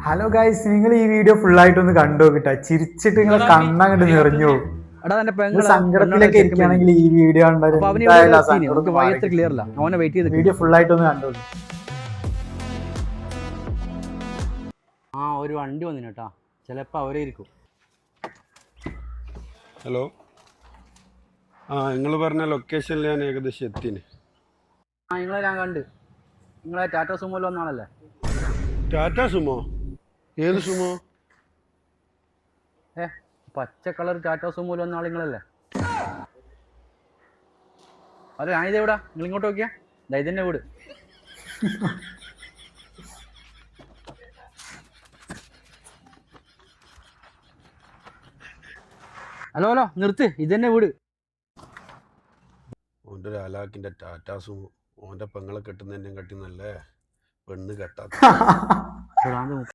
Hello guys, നിങ്ങൾ ഈ video full ആയിട്ടൊന്ന് കണ്ടു നോക്കിട്ടാ. ചിരിച്ചിട്ട് നിങ്ങളെ കണ്ണങ്ങോട്ട് നിറഞ്ഞു പോകും. എടാ എന്റെ നിങ്ങൾ പെങ്ങളെ സങ്കടത്തിലൊക്കെ ഇരിക്കുകയാണെങ്കിൽ ഈ വീഡിയോ കണ്ടാൽ അപ്പൊ അവന് ഇവിടെ എന്തായാലും ആ എത്തിന് സങ്കടം നമുക്ക് ഒന്ന് വയറ്റ് മാറി. ക്ലിയർ അല്ല, അവനെ വെയിറ്റ് ചെയ്ത് വീഡിയോ ഫുൾ ആയിട്ടൊന്ന് കണ്ടു. ഒരു വണ്ടി വന്നിന് കേട്ടാ, ചിലപ്പോ അവരെ ഇരിക്കും. ഹലോ, നിങ്ങൾ പറഞ്ഞ ലൊക്കേഷനിൽ ഞാൻ ഏകദേശം എത്തിന്. നിങ്ങളെ ഞാൻ കണ്ട്, നിങ്ങളെ ടാറ്റ സുമോയിൽ വന്ന ആളല്ലേ? ടാറ്റ സുമോ? ഏത് സുമോ? പച്ച കളർ ടാറ്റ സുമോയിൽ വന്ന ആൾ നിങ്ങളല്ലേ? അതെ, ഞാനിത് എവിടാ, നിങ്ങൾ ഇങ്ങോട്ട് നോക്കിയാ ഇതെന്നെ വീട്. ഹലോ ഹലോ, നിർത്ത്, ഇതെന്നെ വീട്. ഓൻ്റെ ഒരു അലാക്കിൻ്റെ ടാറ്റ സുമോ. ഓൻ്റെ പെങ്ങളെ കെട്ടുന്നതിൻ്റെ കട്ടി നല്ലേ പെണ്ണ് കെട്ടാത്ത.